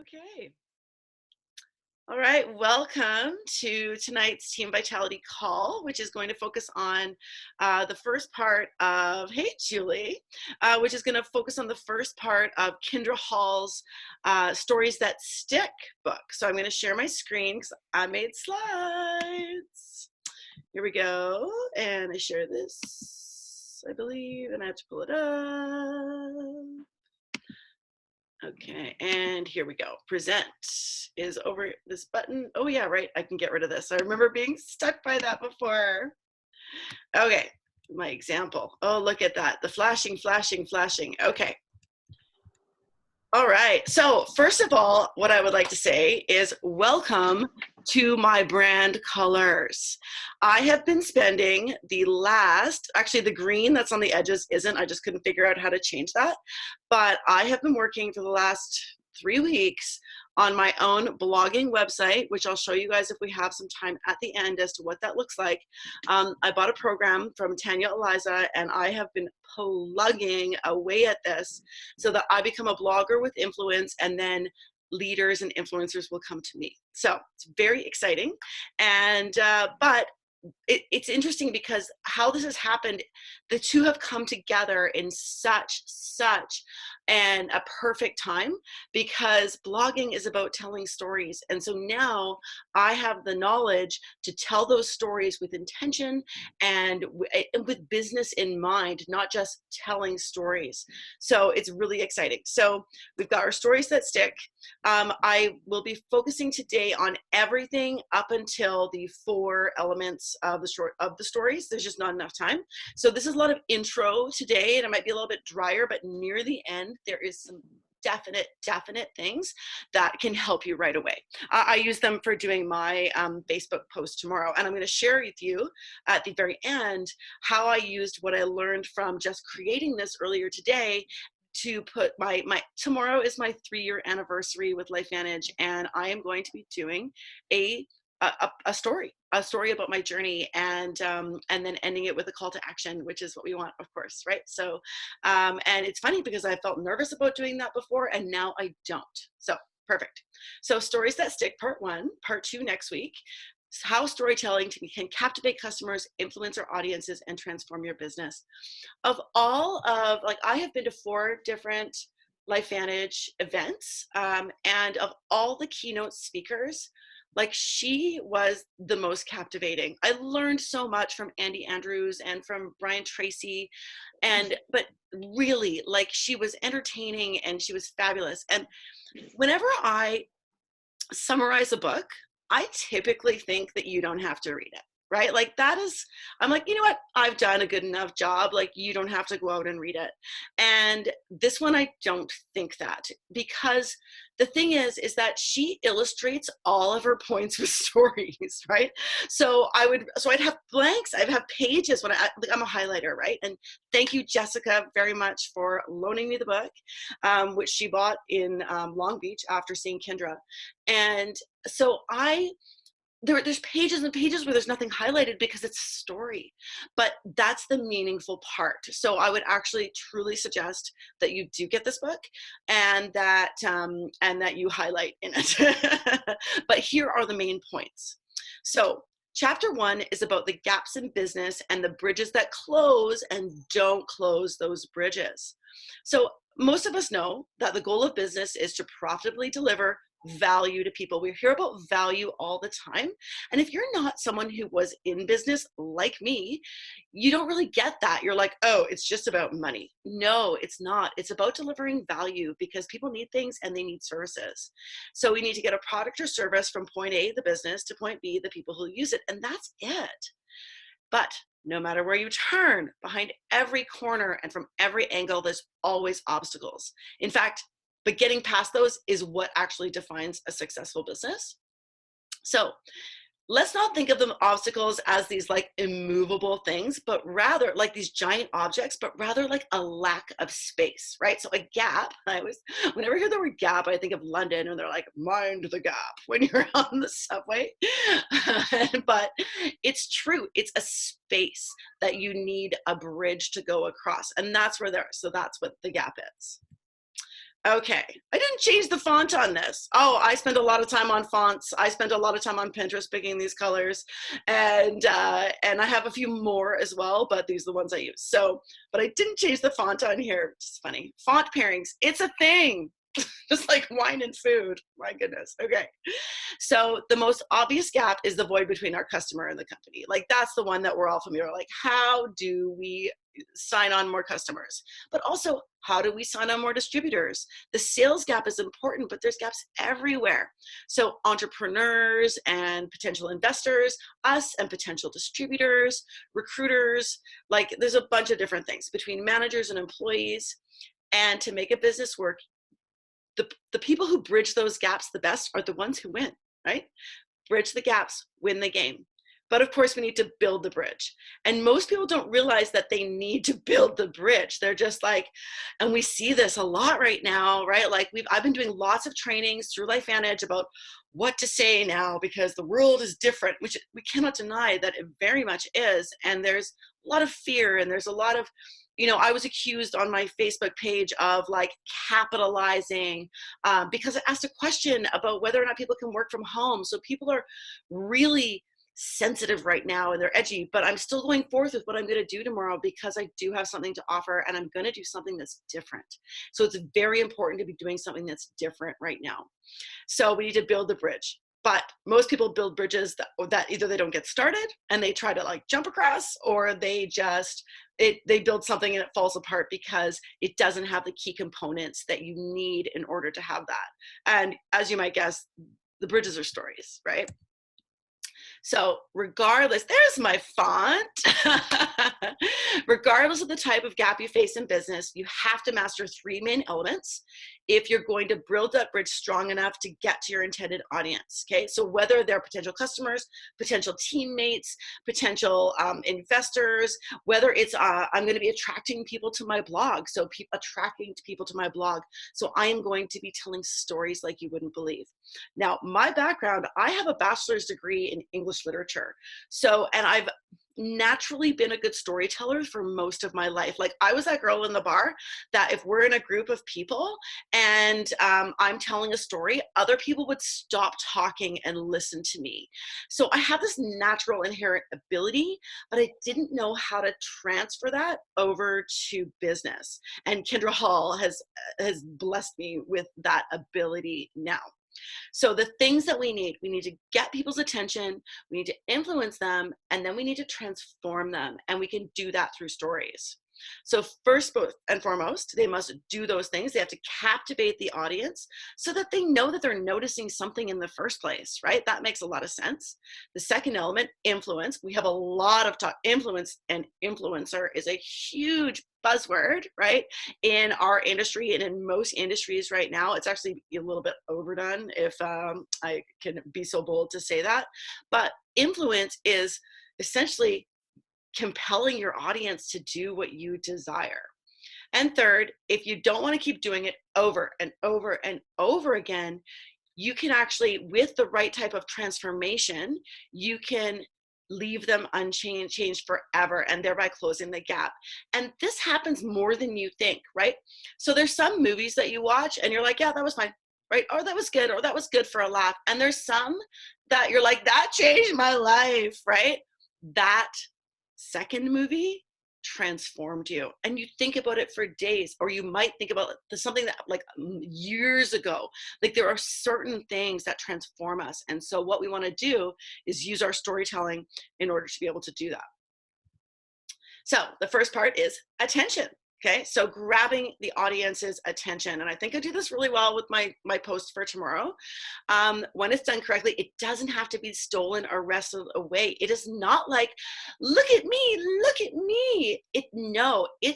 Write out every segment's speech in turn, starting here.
Okay. All right. Welcome to tonight's Team Vitality call, which is going to focus on the first part of, hey, Julie, which is going to focus on the first part of Kindra Hall's Stories That Stick book. So I'm going to share my screen because I made slides. Here we go. And I share this, I believe, and I have to pull it up. Okay, and here we go. Present is over this button. Oh yeah, right, I can get rid of this. I remember being stuck by that before. Okay, my example. Oh, look at that, the flashing, flashing, flashing. Okay. All right, so first of all, what I would like to say is welcome to my brand colors. I have been spending actually the green that's on the edges isn't, I just couldn't figure out how to change that. But I have been working for the last 3 weeks on my own blogging website, which I'll show you guys if we have some time at the end as to what that looks like. I bought a program from Tanya Eliza, and I have been plugging away at this so that I become a blogger with influence, and then leaders and influencers will come to me. So it's very exciting. And but it's interesting because how this has happened, the two have come together in such and a perfect time, because blogging is about telling stories. And so now I have the knowledge to tell those stories with intention and with business in mind, not just telling stories. So it's really exciting. So we've got our stories that stick. I will be focusing today on everything up until the 4 elements of the stories. There's just not enough time. So this is a lot of intro today, and it might be a little bit drier, but near the end, there is some definite things that can help you right away. I use them for doing my Facebook post tomorrow, and I'm going to share with you at the very end how I used what I learned from just creating this earlier today to put my tomorrow is my 3-year anniversary with LifeVantage, and I am going to be doing a story about my journey, and then ending it with a call to action, which is what we want, of course, right? So and it's funny because I felt nervous about doing that before, and now I don't. So perfect. So stories that stick, part 1, part 2 next week. How storytelling can captivate customers, influence our audiences, and transform your business. Of all of, like, I have been to 4 different LifeVantage events, and of all the keynote speakers, like, she was the most captivating. I learned so much from Andy Andrews and from Brian Tracy, but really, like, she was entertaining and she was fabulous. And whenever I summarize a book, I typically think that you don't have to read it, right? Like, that is, I'm like, you know what? I've done a good enough job. Like, you don't have to go out and read it. And this one, I don't think that, because the thing is that she illustrates all of her points with stories, right? So I'd have blanks. I'd have pages when I'm a highlighter, right? And thank you, Jessica, very much for loaning me the book, which she bought in Long Beach after seeing Kindra. And so there's pages and pages where there's nothing highlighted because it's a story, but that's the meaningful part. So I would actually truly suggest that you do get this book, and that you highlight in it. But here are the main points. So chapter 1 is about the gaps in business and the bridges that close and don't close those bridges. So most of us know that the goal of business is to profitably deliver value to people. We hear about value all the time. And if you're not someone who was in business like me, you don't really get that. You're like, oh, it's just about money. No, it's not. It's about delivering value, because people need things and they need services. So we need to get a product or service from point A, the business, to point B, the people who use it. And that's it. But no matter where you turn, behind every corner and from every angle, there's always obstacles. In fact, but getting past those is what actually defines a successful business. So let's not think of them obstacles as these like immovable things, but rather like these giant objects, but rather like a lack of space, right? So a gap, whenever I hear the word gap, I think of London, and they're like, mind the gap when you're on the subway. But it's true. It's a space that you need a bridge to go across. And that's where so that's what the gap is. Okay, I didn't change the font on this. Oh, I spend a lot of time on fonts. I spend a lot of time on Pinterest picking these colors, and I have a few more as well, but these are the ones I use. So, but I didn't change the font on here, which is funny. Font pairings, it's a thing, just like wine and food. My goodness. Okay. So the most obvious gap is the void between our customer and the company. Like that's the one that we're all familiar with. Like, how do we sign on more customers? But also, how do we sign on more distributors? The sales gap is important, but there's gaps everywhere. So entrepreneurs and potential investors, us and potential distributors, recruiters, like there's a bunch of different things between managers and employees. And to make a business work, the people who bridge those gaps the best are the ones who win, right? Bridge the gaps, win the game. But of course, we need to build the bridge. And most people don't realize that they need to build the bridge. They're just like, and we see this a lot right now, right? Like I've been doing lots of trainings through LifeVantage about what to say now because the world is different, which we cannot deny that it very much is. And there's a lot of fear and there's a lot of, I was accused on my Facebook page of like capitalizing because I asked a question about whether or not people can work from home. So people are really sensitive right now and they're edgy, but I'm still going forth with what I'm going to do tomorrow because I do have something to offer and I'm going to do something that's different. So it's very important to be doing something that's different right now. So we need to build the bridge. But most people build bridges that either they don't get started and they try to like jump across, or they just they build something and it falls apart because it doesn't have the key components that you need in order to have that. And as you might guess, the bridges are stories, right? So regardless, there's my font. Regardless of the type of gap you face in business, you have to master three main elements if you're going to build that bridge strong enough to get to your intended audience. Okay, so whether they're potential customers, potential teammates, potential investors, whether it's I'm going to be attracting people to my blog, so attracting people to my blog. So I am going to be telling stories like you wouldn't believe. Now, my background, I have a bachelor's degree in English literature. So, and I've naturally been a good storyteller for most of my life. Like I was that girl in the bar that if we're in a group of people and I'm telling a story, other people would stop talking and listen to me. So I have this natural inherent ability, but I didn't know how to transfer that over to business. And Kindra Hall has blessed me with that ability now. So the things that we need to get people's attention, we need to influence them, and then we need to transform them. And we can do that through stories. So first and foremost, they must do those things. They have to captivate the audience so that they know that they're noticing something in the first place, right? That makes a lot of sense. The second element, influence. We have a lot of talk. Influence and influencer is a huge buzzword, right? In our industry and in most industries right now. It's actually a little bit overdone, if I can be so bold to say that. But influence is essentially compelling your audience to do what you desire. And third, if you don't want to keep doing it over and over and over again, you can actually, with the right type of transformation, you can leave them unchanged forever and thereby closing the gap. And this happens more than you think, right? So there's some movies that you watch and you're like, yeah, that was fine, right? Or that was good, or that was good for a laugh. And there's some that you're like, that changed my life, right? That second movie transformed you, and you think about it for days, or you might think about something that like years ago. Like there are certain things that transform us, and so what we want to do is use our storytelling in order to be able to do that. So the first part is attention. Okay, so grabbing the audience's attention. And I think I do this really well with my post for tomorrow. When it's done correctly, it doesn't have to be stolen or wrestled away. It is not like, look at me. It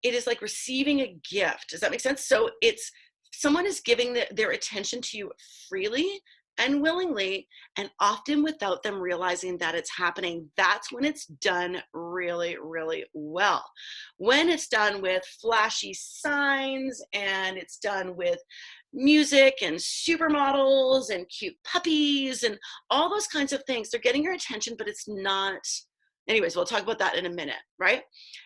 is like receiving a gift. Does that make sense? So it's someone is giving their attention to you freely and willingly, and often without them realizing that it's happening. That's when it's done really, really well. When it's done with flashy signs and it's done with music and supermodels and cute puppies and all those kinds of things, they're getting your attention, but it's not Anyways, we'll talk about that in a minute, right?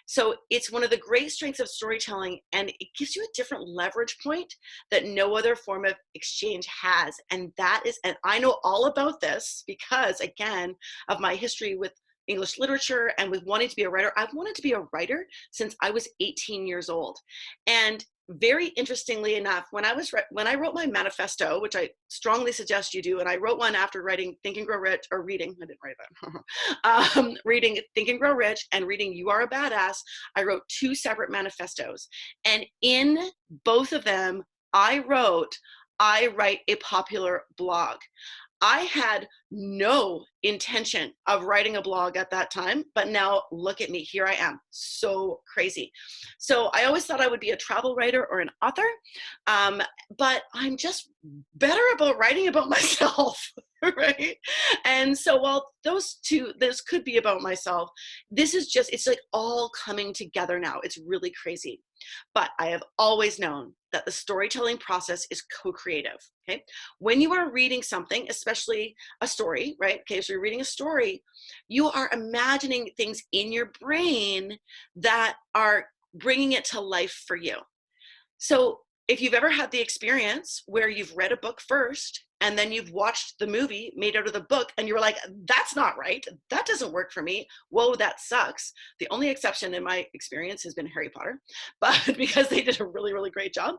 So it's one of the great strengths of storytelling, and it gives you a different leverage point that no other form of exchange has. And that is, and I know all about this because, again, of my history with English literature and with wanting to be a writer. I've wanted to be a writer since I was 18 years old. And very interestingly enough, when I wrote my manifesto, which I strongly suggest you do, and I wrote one after writing Think and Grow Rich, or reading, I didn't write that, reading Think and Grow Rich and reading You Are a Badass, I wrote 2 separate manifestos. And in both of them, I write a popular blog. I had no intention of writing a blog at that time, but now look at me, here I am, so crazy. So I always thought I would be a travel writer or an author, but I'm just better about writing about myself, right? And so while those could be about myself, this is just, it's like all coming together now. It's really crazy. But I have always known that the storytelling process is co-creative, okay? When you are reading something, especially a story, right? Okay, so you're reading a story, you are imagining things in your brain that are bringing it to life for you. So if you've ever had the experience where you've read a book first and then you've watched the movie made out of the book and you're like, that's not right, that doesn't work for me, whoa, that sucks. The only exception in my experience has been Harry Potter, but because they did a really, really great job.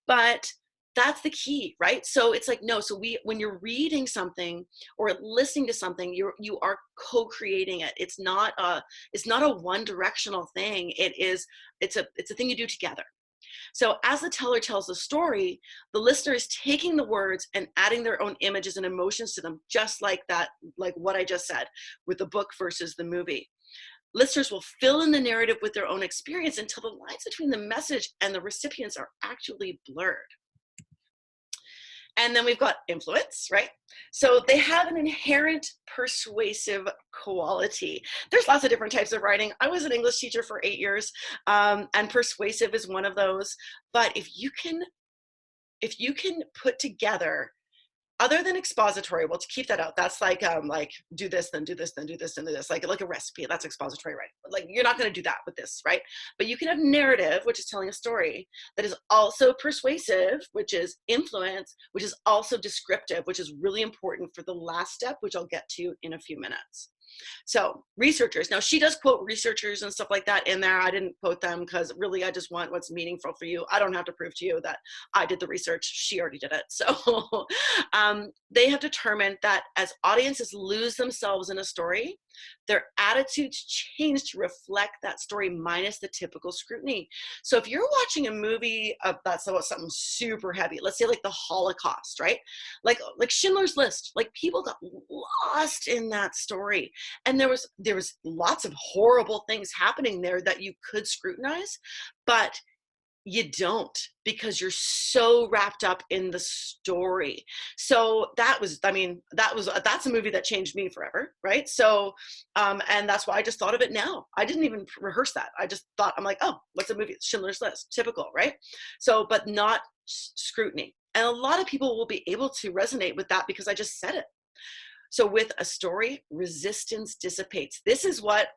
But that's the key, right? So it's like, no, so when you're reading something or listening to something, you are co-creating it. It's not a one directional thing. It's a thing you do together. So as the teller tells the story, the listener is taking the words and adding their own images and emotions to them, just like that, like what I just said with the book versus the movie. Listeners will fill in the narrative with their own experience until the lines between the message and the recipients are actually blurred. And then we've got influence, right? So they have an inherent persuasive quality. There's lots of different types of writing. I was an English teacher for 8 years, and persuasive is one of those. But if you can put together, other than expository, well, to keep that out, that's like do this, then do this, then do this, then do this, like a recipe. That's expository, right? Like you're not going to do that with this, right? But you can have narrative, which is telling a story, that is also persuasive, which is influence, which is also descriptive, which is really important for the last step, which I'll get to in a few minutes. So researchers, now she does quote researchers and stuff like that in there. I didn't quote them because really I just want what's meaningful for you. I don't have to prove to you that I did the research. She already did it. So they have determined that as audiences lose themselves in a story, their attitudes change to reflect that story minus the typical scrutiny. So if you're watching a movie that's about something super heavy, let's say like the Holocaust, right? Like Schindler's List, like people got lost in that story. And there was lots of horrible things happening there that you could scrutinize, but you don't, because you're so wrapped up in the story. So that's a movie that changed me forever, right? So and that's why I just thought of it now. I didn't even rehearse that. I just thought, I'm like, oh, what's a movie? Schindler's List, typical, right? So, but not scrutiny. And a lot of people will be able to resonate with that because I just said it. So with a story, resistance dissipates. This is what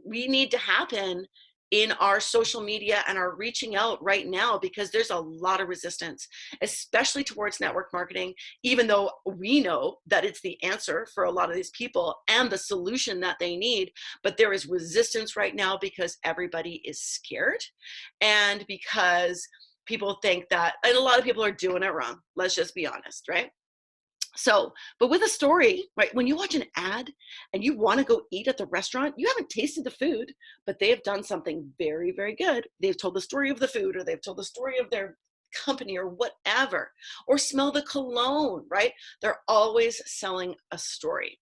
we need to happen in our social media and our reaching out right now, because there's a lot of resistance, especially towards network marketing, even though we know that it's the answer for a lot of these people and the solution that they need. But there is resistance right now because everybody is scared and because people think that, and a lot of people are doing it wrong. Let's just be honest, right? So, but with a story, right, when you watch an ad and you want to go eat at the restaurant, you haven't tasted the food, but they have done something very, very good. They've told the story of the food, or they've told the story of their company or whatever, or smell the cologne, right? They're always selling a story.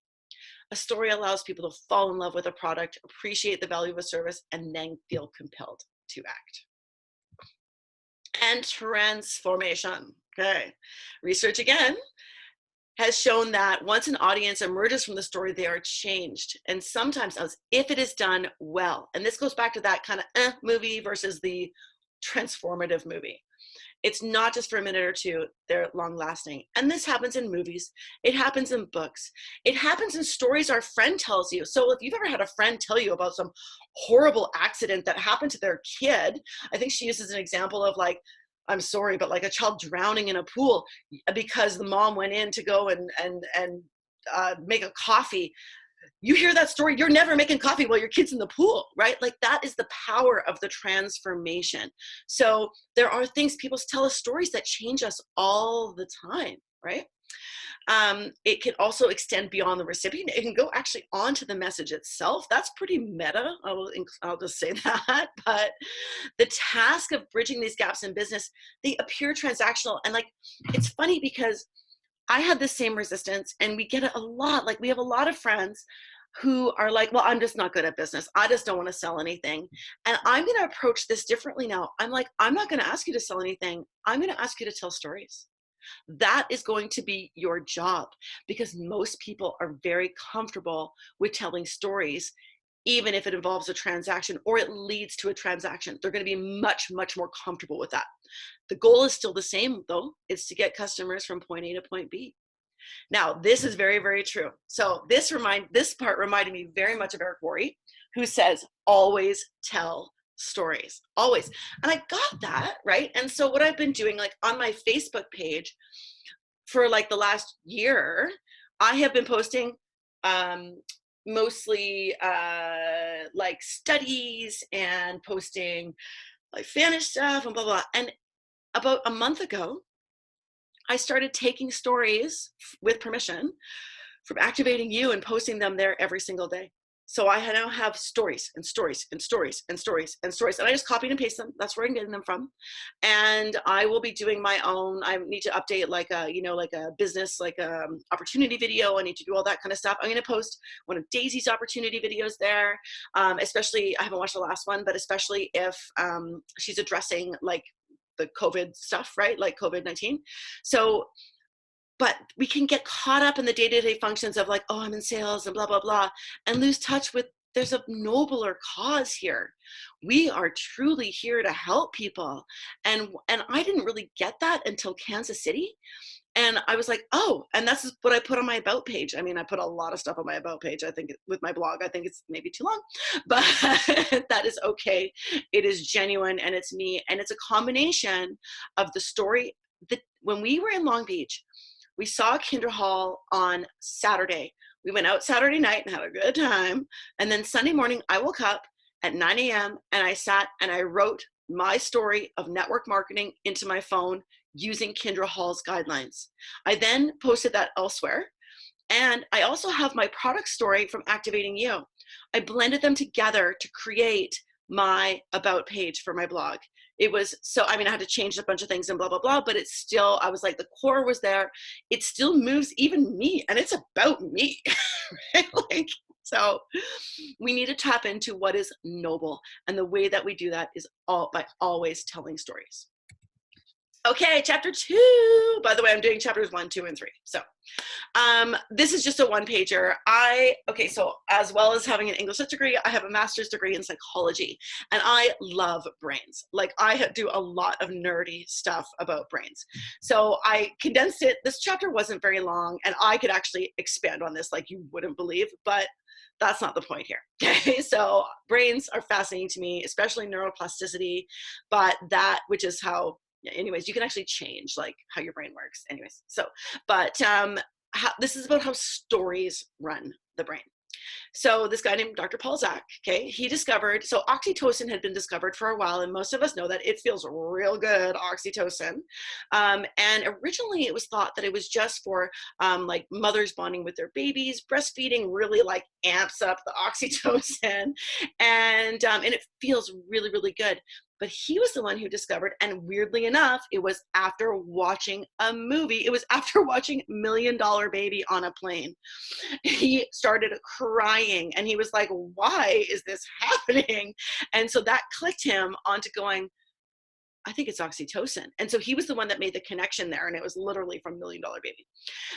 A story allows people to fall in love with a product, appreciate the value of a service, and then feel compelled to act. And transformation. Okay. Research again has shown that once an audience emerges from the story, they are changed. And sometimes if it is done well, and this goes back to that kind of movie versus the transformative movie. It's not just for a minute or two, they're long lasting. And this happens in movies. It happens in books. It happens in stories our friend tells you. So if you've ever had a friend tell you about some horrible accident that happened to their kid, I think she uses an example of like, I'm sorry, but like a child drowning in a pool because the mom went in to go and make a coffee. You hear that story, you're never making coffee while your kid's in the pool, right? Like that is the power of the transformation. So there are things, people tell us stories that change us all the time, right? It can also extend beyond the recipient. It can go actually onto the message itself. That's pretty meta. I'll just say that. But the task of bridging these gaps in business, they appear transactional. And like, it's funny because I had the same resistance, and we get it a lot. Like we have a lot of friends who are like, well, I'm just not good at business. I just don't want to sell anything. And I'm going to approach this differently now. I'm like, I'm not going to ask you to sell anything. I'm going to ask you to tell stories. That is going to be your job, because most people are very comfortable with telling stories, even if it involves a transaction or it leads to a transaction. They're going to be much, much more comfortable with that. The goal is still the same though. It's to get customers from point A to point B. Now, this is very, very true. So this part reminded me very much of Eric Worre, who says, always tell stories, always. And I got that, right? And so what I've been doing, like on my Facebook page for like the last year, I have been posting mostly like studies and posting like Spanish stuff and blah, blah. And about a month ago, I started taking stories with permission from Activating You and posting them there every single day. So I now have stories and stories and stories and stories and stories, and I just copied and paste them. That's where I'm getting them from. And I will be doing my own. I need to update like a, like a business, like a opportunity video. I need to do all that kind of stuff. I'm going to post one of Daisy's opportunity videos there. Especially, I haven't watched the last one, but especially if she's addressing like the COVID stuff, right? Like COVID-19. So, but we can get caught up in the day-to-day functions of like, oh, I'm in sales and blah, blah, blah, and lose touch with there's a nobler cause here. We are truly here to help people. And I didn't really get that until Kansas City. And I was like, oh, and that's what I put on my about page. I mean, I put a lot of stuff on my about page. I think with my blog, I think it's maybe too long, but that is okay. It is genuine and it's me. And it's a combination of the story that when we were in Long Beach, we saw Kindra Hall on Saturday. We went out Saturday night and had a good time. And then Sunday morning, I woke up at 9 a.m. and I sat and I wrote my story of network marketing into my phone using Kindra Hall's guidelines. I then posted that elsewhere. And I also have my product story from Activating You. I blended them together to create my about page for my blog. It was so, I mean, I had to change a bunch of things and blah, blah, blah, but it's still, I was like, the core was there. It still moves even me, and it's about me, right? Like, so we need to tap into what is noble. And the way that we do that is by always telling stories. Okay, chapter 2. By the way, I'm doing chapters 1, 2, and 3. So this is just a one-pager. So as well as having an English degree, I have a master's degree in psychology, and I love brains. Like I do a lot of nerdy stuff about brains. So I condensed it. This chapter wasn't very long, and I could actually expand on this like you wouldn't believe, but that's not the point here. Okay, so brains are fascinating to me, especially neuroplasticity, but that, which is how, anyways, you can actually change like how your brain works. Anyways, so, but this is about how stories run the brain. So this guy named Dr. Paul Zak, okay, he discovered, so oxytocin had been discovered for a while, and most of us know that it feels real good, oxytocin. And originally it was thought that it was just for like mothers bonding with their babies. Breastfeeding really like amps up the oxytocin, and it feels really, really good. But he was the one who discovered, and weirdly enough, it was after watching a movie. It was after watching $1 Million Baby on a plane. He started crying, and he was like, why is this happening? And so that clicked him onto going, I think it's oxytocin. And so he was the one that made the connection there, and it was literally from $1 Million Baby.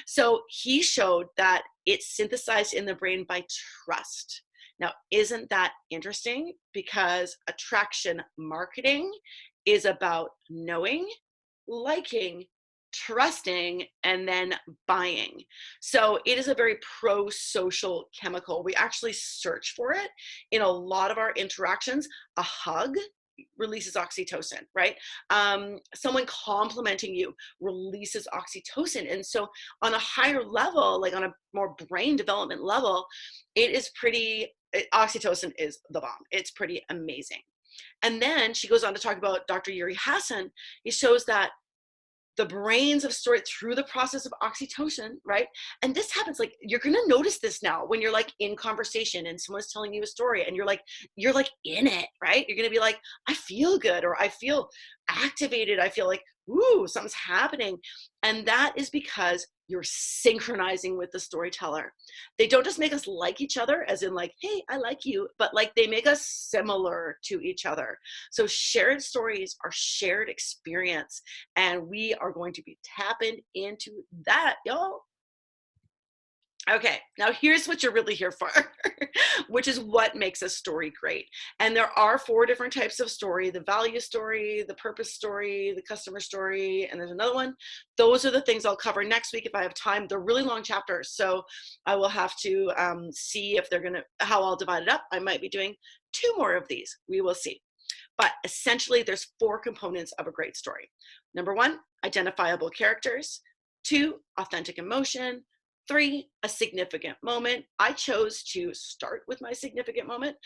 So he showed that it's synthesized in the brain by trust. Now, isn't that interesting? Because attraction marketing is about knowing, liking, trusting, and then buying. So it is a very pro-social chemical. We actually search for it in a lot of our interactions. A hug releases oxytocin, right? Someone complimenting you releases oxytocin. And so on a higher level, like on a more brain development level, oxytocin is the bomb. It's pretty amazing. And then she goes on to talk about Dr. Yuri Hassan. He shows that the brains of story through the process of oxytocin, right? And this happens, like, you're going to notice this now when you're like in conversation and someone's telling you a story and you're like in it, right? You're going to be like, I feel good, or I feel activated. I feel like, ooh, something's happening. And that is because you're synchronizing with the storyteller. They don't just make us like each other, as in like, hey, I like you, but like they make us similar to each other. So shared stories are shared experience, and we are going to be tapping into that, y'all. Okay, now here's what you're really here for, which is what makes a story great. And there are 4 different types of story: the value story, the purpose story, the customer story, and there's another one. Those are the things I'll cover next week if I have time. They're really long chapters, so I will have to see if how I'll divide it up. I might be doing 2 more of these. We will see. But essentially, there's 4 components of a great story. Number 1, identifiable characters. 2, authentic emotion. 3, a significant moment. I chose to start with my significant moment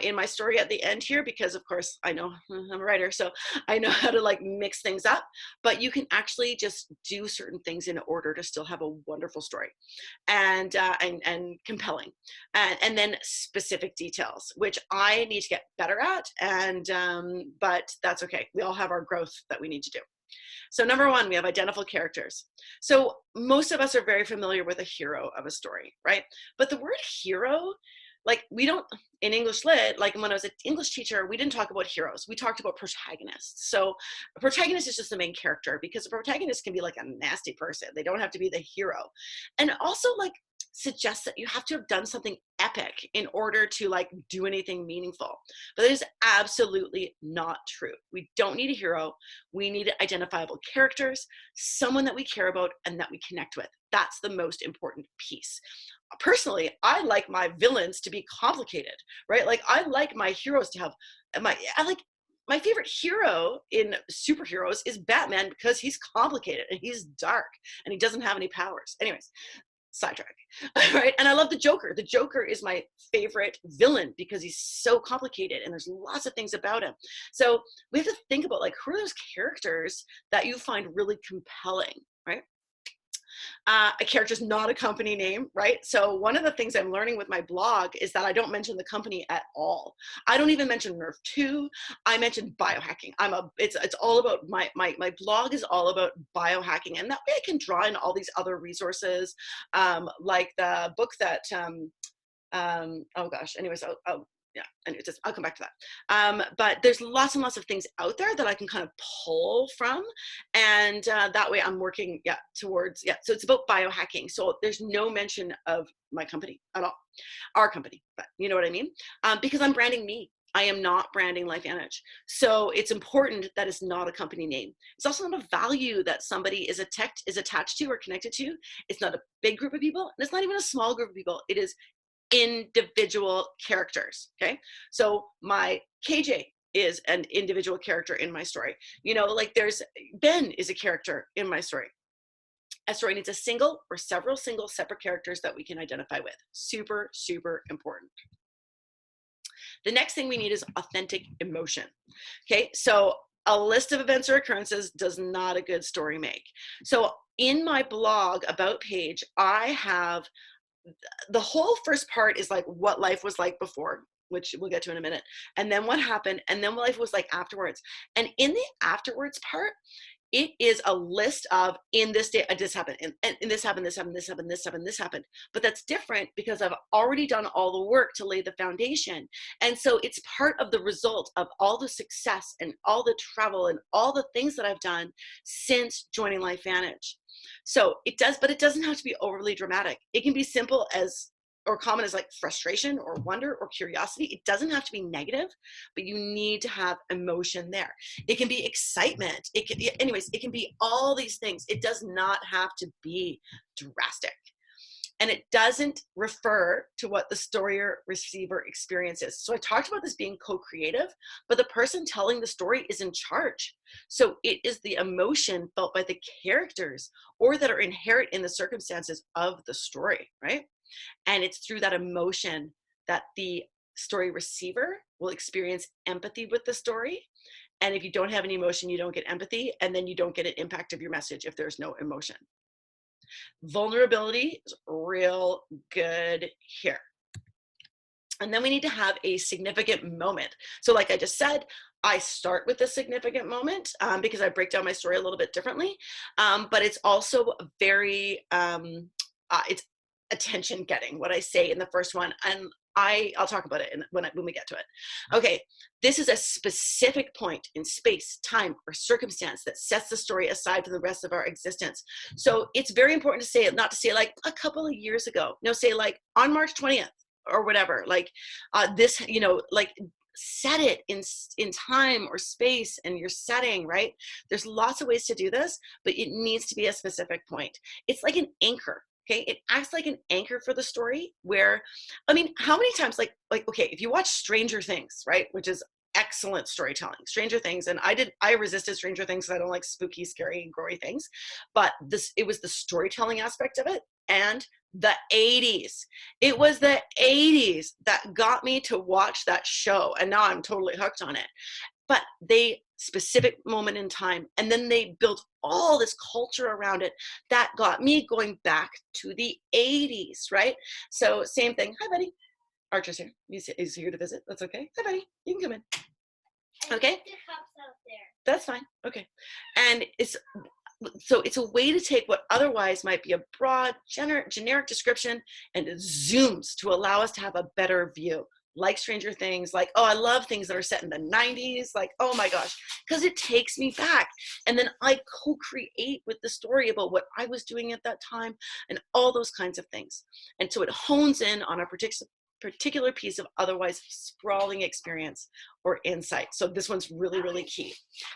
in my story at the end here because, of course, I know I'm a writer, so I know how to like mix things up. But you can actually just do certain things in order to still have a wonderful story and compelling, and then specific details, which I need to get better at. But that's okay. We all have our growth that we need to do. So number 1, we have identifiable characters. So most of us are very familiar with a hero of a story, right? But the word hero, like we don't, in English Lit, like when I was an English teacher, we didn't talk about heroes. We talked about protagonists. So a protagonist is just the main character, because a protagonist can be like a nasty person. They don't have to be the hero. And also like suggests that you have to have done something epic in order to like do anything meaningful. But that is absolutely not true. We don't need a hero. We need identifiable characters, someone that we care about and that we connect with. That's the most important piece. Personally, I like my villains to be complicated, right? Like I like my heroes to have my favorite hero in superheroes is Batman, because he's complicated and he's dark and he doesn't have any powers. Anyways, sidetrack. Right? And I love the Joker. The Joker is my favorite villain because he's so complicated and there's lots of things about him. So we have to think about like, who are those characters that you find really compelling, right? A character is not a company name, right? So one of the things I'm learning with my blog is that I don't mention the company at all. I don't even mention Nerf 2. I mentioned biohacking. It's all about my blog is all about biohacking, and that way I can draw in all these other resources, like the book that oh gosh. Anyways, yeah, and I'll come back to that. But there's lots and lots of things out there that I can kind of pull from, and that way I'm working towards. So it's about biohacking. So there's no mention of my company at all, our company, but you know what I mean? Because I'm branding me. I am not branding LifeVantage. So it's important that it's not a company name. It's also not a value that somebody is attached to or connected to. It's not a big group of people, and it's not even a small group of people. It is individual characters. Okay, so my KJ is an individual character in my story. You know, like there's Ben is a character in my story. A story needs a single or several single separate characters that we can identify with. Super, super important. The next thing we need is authentic emotion. Okay, so a list of events or occurrences does not a good story make. So in my blog about page, I have the whole first part is like what life was like before, which we'll get to in a minute, and then what happened, and then what life was like afterwards. And in the afterwards part, it is a list of, in this day, this happened, and this happened, this happened, this happened, this happened, this happened. But that's different because I've already done all the work to lay the foundation. And so it's part of the result of all the success and all the travel and all the things that I've done since joining LifeVantage. So it does, but it doesn't have to be overly dramatic. It can be simple as or common as like frustration or wonder or curiosity. It doesn't have to be negative, but you need to have emotion there. It can be excitement. It can, anyways, it can be all these things. It does not have to be drastic. And it doesn't refer to what the story or receiver experiences. So I talked about this being co-creative, but the person telling the story is in charge. So it is the emotion felt by the characters or that are inherent in the circumstances of the story, right? And it's through that emotion that the story receiver will experience empathy with the story. And if you don't have any emotion, you don't get empathy, and then you don't get an impact of your message if there's no emotion. Vulnerability is real good here. And then we need to have a significant moment. So like I just said, I start with a significant moment because I break down my story a little bit differently. But it's also very, it's attention getting, what I say in the first one. And I'll talk about it when we get to it. Okay, this is a specific point in space, time, or circumstance that sets the story aside from the rest of our existence. So it's very important to say it, not to say like a couple of years ago. No, say like on March 20th or whatever. Like this, you know, like set it in time or space and your setting, right? There's lots of ways to do this, but it needs to be a specific point. It's like an anchor. Okay, it acts like an anchor for the story where, I mean, how many times, like, okay, if you watch Stranger Things, right, which is excellent storytelling, Stranger Things, and I resisted Stranger Things because I don't like spooky, scary, gory things, but it was the storytelling aspect of it and the 80s. It was the 80s that got me to watch that show, and now I'm totally hooked on it. But they specific moment in time, and then they built all this culture around it that got me going back to the 80s, right? So same thing. Hi, buddy. Archer's here. He's here to visit. That's okay. Hi, buddy. You can come in. Okay. That's fine. Okay. And it's a way to take what otherwise might be a broad, generic description and it zooms to allow us to have a better view. Like Stranger Things, like, oh, I love things that are set in the 90s, like, oh my gosh, because it takes me back. And then I co-create with the story about what I was doing at that time and all those kinds of things. And so it hones in on a particular piece of otherwise sprawling experience or insight. So this one's really, really key.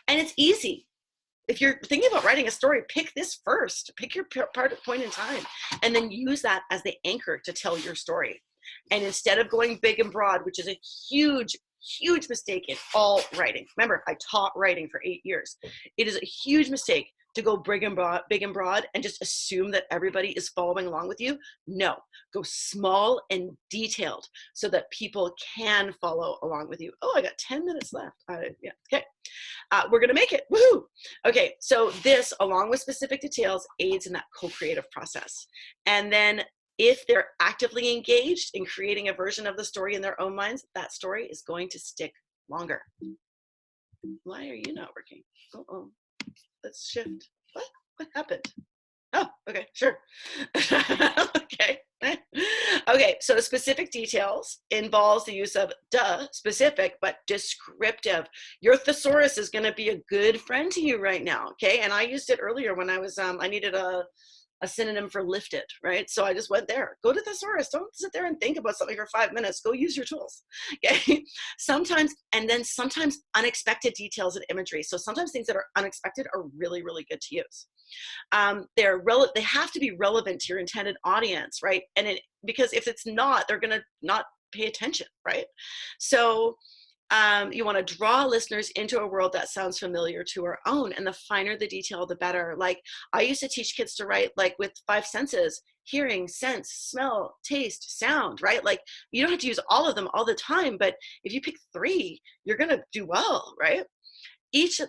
And it's easy. If you're thinking about writing a story, pick this first, pick your point in time, and then use that as the anchor to tell your story. And instead of going big and broad, which is a huge, huge mistake in all writing. Remember, I taught writing for 8 years. It is a huge mistake to go big and broad and just assume that everybody is following along with you. No, go small and detailed so that people can follow along with you. Oh, I got 10 minutes left. Yeah, okay. We're gonna make it, woohoo! Okay, so this, along with specific details, aids in that co-creative process. And then if they're actively engaged in creating a version of the story in their own minds, that story is going to stick longer. Why are you not working? Uh-oh. Let's shift. What happened? Oh, okay, sure. Okay. Okay, so specific details involves the use of specific, but descriptive. Your thesaurus is going to be a good friend to you right now, okay? And I used it earlier when I was, I needed a synonym for lifted, right? So I just went there. Go to thesaurus. Don't sit there and think about something for 5 minutes. Go use your tools, okay? Sometimes unexpected details and imagery. So sometimes things that are unexpected are really, really good to use. They have to be relevant to your intended audience, right? And because if it's not, they're gonna not pay attention, right? So you want to draw listeners into a world that sounds familiar to our own, and the finer the detail, the better. Like I used to teach kids to write like with 5 senses: hearing, sense, smell, taste, sound, right? Like you don't have to use all of them all the time, but if you pick 3, you're going to do well, right? Each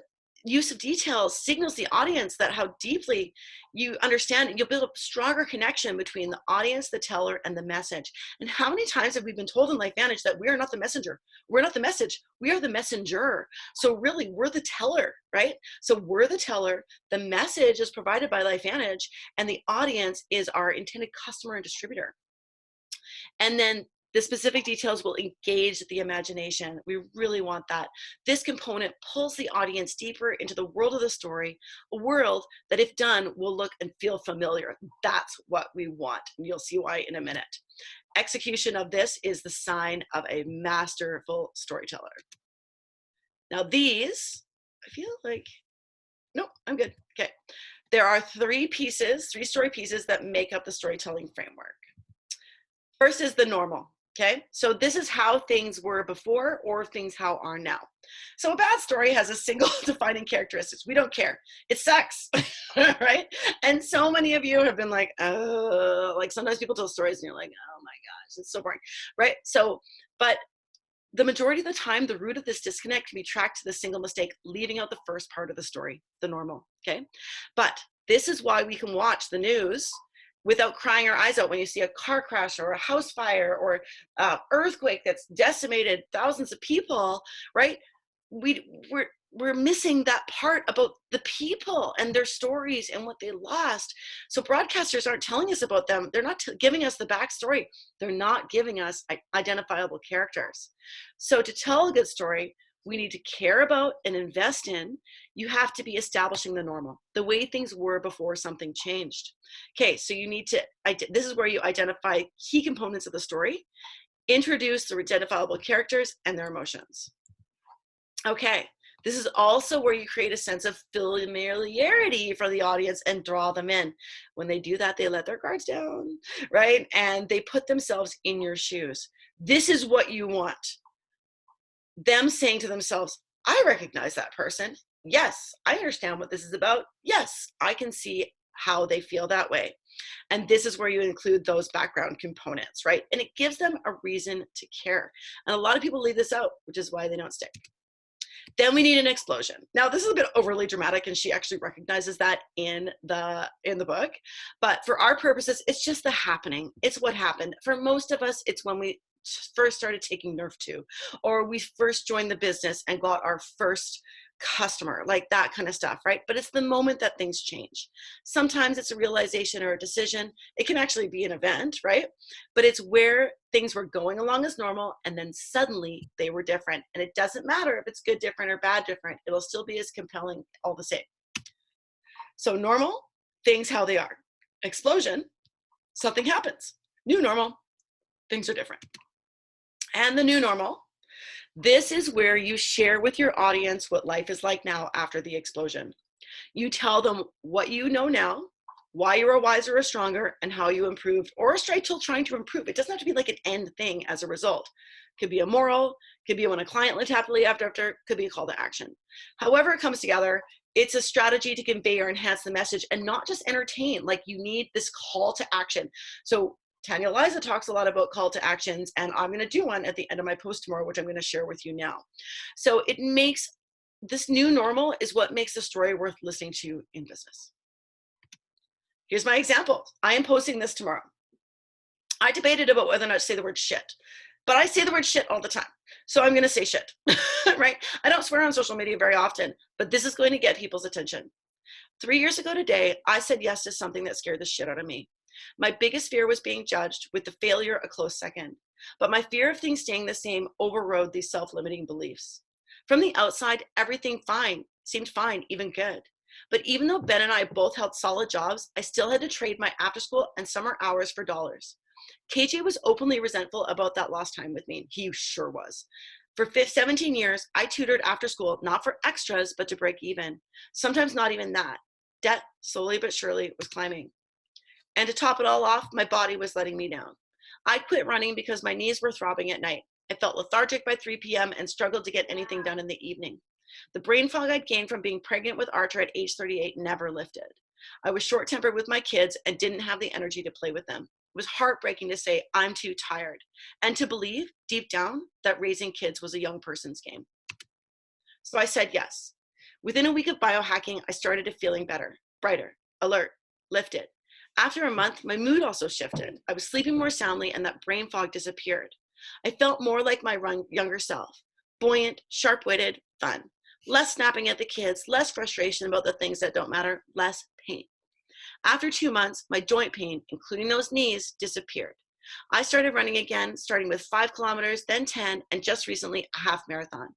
use of details signals the audience that how deeply you understand it. You'll build a stronger connection between the audience, the teller, and the message. And how many times have we been told in LifeVantage that we are not the messenger? We're not the message. We are the messenger. So really, we're the teller, right? So we're the teller. The message is provided by LifeVantage, and the audience is our intended customer and distributor. And then The specific details will engage the imagination. We really want that. This component pulls the audience deeper into the world of the story, a world that, if done, will look and feel familiar. That's what we want, and you'll see why in a minute. Execution of this is the sign of a masterful storyteller. Now these, I feel like, no, I'm good. Okay. There are three story pieces that make up the storytelling framework. First is the normal. Okay, so this is how things were before or things how are now. So a bad story has a single defining characteristic. We don't care. It sucks, right? And so many of you have been like, oh, like sometimes people tell stories and you're like, oh my gosh, it's so boring, right? So, but the majority of the time, the root of this disconnect can be tracked to the single mistake, leaving out the first part of the story, the normal, okay? But this is why we can watch the news without crying our eyes out when you see a car crash or a house fire or earthquake that's decimated thousands of people, right? We're missing that part about the people and their stories and what they lost. So broadcasters aren't telling us about them. They're not giving us the backstory. They're not giving us identifiable characters. So to tell a good story, we need to care about and invest in. You have to be establishing the normal, the way things were before something changed. Okay, so you need to, this is where you identify key components of the story, introduce the identifiable characters and their emotions. Okay, this is also where you create a sense of familiarity for the audience and draw them in. When they do that, they let their guards down, right? And they put themselves in your shoes. This is what you want. Them saying to themselves, I recognize that person. Yes, I understand what this is about. Yes, I can see how they feel that way. And this is where you include those background components, right? And it gives them a reason to care. And a lot of people leave this out, which is why they don't stick. Then we need an explosion. Now, this is a bit overly dramatic, and she actually recognizes that in the book. But for our purposes, it's just the happening. It's what happened. For most of us, it's when we first started taking Nerf 2, or we first joined the business and got our first customer, like that kind of stuff, right? But it's the moment that things change. Sometimes it's a realization or a decision. It can actually be an event, right? But it's where things were going along as normal, and then suddenly they were different. And it doesn't matter if it's good different or bad different. It'll still be as compelling all the same. So normal, things how they are. Explosion, something happens. New normal, things are different. And the new normal, this is where you share with your audience what life is like now after the explosion. You tell them what you know now, why you are wiser or stronger, and how you improved, or are still trying to improve. It doesn't have to be like an end thing as a result. Could be a moral, could be when a client lived happily after, could be a call to action. However it comes together, it's a strategy to convey or enhance the message and not just entertain. Like, you need this call to action. So Tanya Liza talks a lot about call to actions, and I'm going to do one at the end of my post tomorrow, which I'm going to share with you now. So it makes this new normal is what makes the story worth listening to in business. Here's my example. I am posting this tomorrow. I debated about whether or not to say the word shit, but I say the word shit all the time. So I'm going to say shit, right? I don't swear on social media very often, but this is going to get people's attention. 3 years ago today, I said yes to something that scared the shit out of me. My biggest fear was being judged, with the failure a close second. But my fear of things staying the same overrode these self-limiting beliefs. From the outside, everything seemed fine, even good. But even though Ben and I both held solid jobs, I still had to trade my after-school and summer hours for dollars. KJ was openly resentful about that lost time with me. He sure was. For 17 years, I tutored after school, not for extras, but to break even. Sometimes not even that. Debt, slowly but surely, was climbing. And to top it all off, my body was letting me down. I quit running because my knees were throbbing at night. I felt lethargic by 3 p.m. and struggled to get anything done in the evening. The brain fog I'd gained from being pregnant with Archer at age 38 never lifted. I was short-tempered with my kids and didn't have the energy to play with them. It was heartbreaking to say, I'm too tired, and to believe, deep down, that raising kids was a young person's game. So I said yes. Within a week of biohacking, I started to feeling better, brighter, alert, lifted. After a month, my mood also shifted. I was sleeping more soundly, and that brain fog disappeared. I felt more like my younger self, buoyant, sharp-witted, fun. Less snapping at the kids, less frustration about the things that don't matter, less pain. After 2 months, my joint pain, including those knees, disappeared. I started running again, starting with 5 kilometers, then 10, and just recently a half marathon.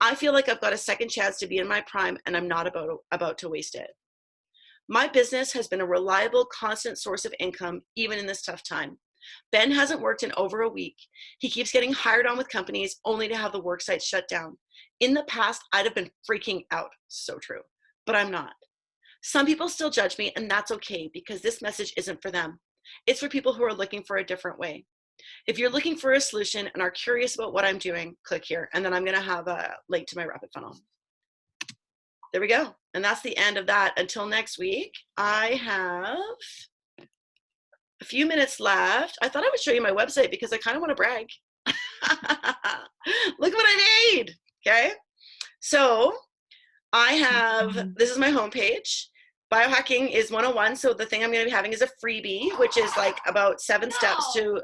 I feel like I've got a second chance to be in my prime, and I'm not about to waste it. My business has been a reliable, constant source of income, even in this tough time. Ben hasn't worked in over a week. He keeps getting hired on with companies only to have the work site shut down. In the past, I'd have been freaking out. So true. But I'm not. Some people still judge me, and that's okay because this message isn't for them. It's for people who are looking for a different way. If you're looking for a solution and are curious about what I'm doing, click here. And then I'm going to have a link to my rapid funnel. There we go. And that's the end of that. Until next week, I have a few minutes left. I thought I would show you my website because I kind of want to brag. Look what I made. Okay. So I have, this is my homepage. Biohacking is 101. So the thing I'm going to be having is a freebie, which is like about 7 steps to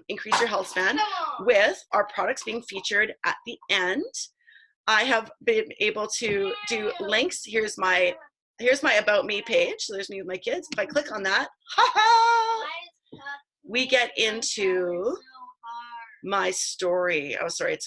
increase your health span, with our products being featured at the end. I have been able to do links. Here's my about me page. So there's me with my kids. If I click on that, we get into my story. Oh, sorry,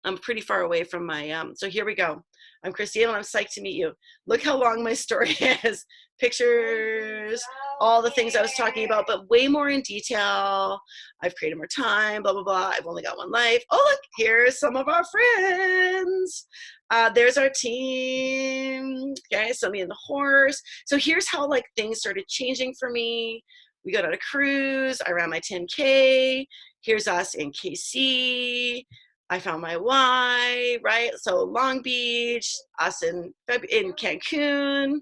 I'm pretty far away from my, so here we go. I'm Christine and I'm psyched to meet you. Look how long my story is. Pictures, all the things I was talking about, but way more in detail. I've created more time, blah, blah, blah. I've only got one life. Oh, look, here's some of our friends. There's our team. Okay, so me and the horse. So here's how like things started changing for me. We got on a cruise. I ran my 10K. Here's us in KC. I found my why, right? So Long Beach, us in Cancun,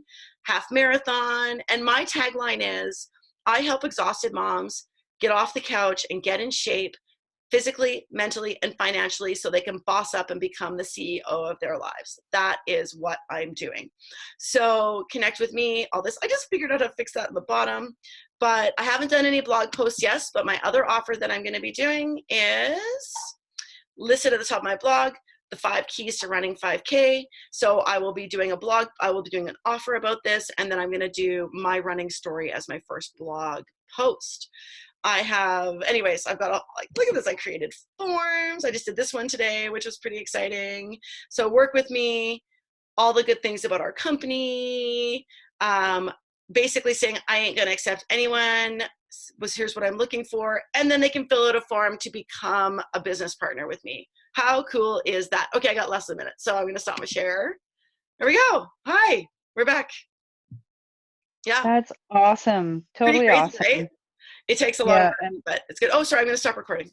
half marathon. And my tagline is, I help exhausted moms get off the couch and get in shape physically, mentally, and financially so they can boss up and become the CEO of their lives. That is what I'm doing. So connect with me, all this. I just figured out how to fix that at the bottom, but I haven't done any blog posts yet, but my other offer that I'm gonna be doing is listed at the top of my blog, the 5 keys to running 5K. So I will be doing a blog, I will be doing an offer about this, and then I'm gonna do my running story as my first blog post. I have, anyways, I've got, like, look at this, I created forms. I just did this one today, which was pretty exciting. So work with me, all the good things about our company, basically saying I ain't gonna accept anyone, here's what I'm looking for, and then they can fill out a form to become a business partner with me. How cool is that? Okay, I got less than a minute, so I'm gonna stop my share. There we go. Hi, we're back. Yeah. That's awesome. Pretty Totally crazy, awesome. right? It takes a lot of Yeah. work, but it's good. Oh, sorry, I'm gonna stop recording.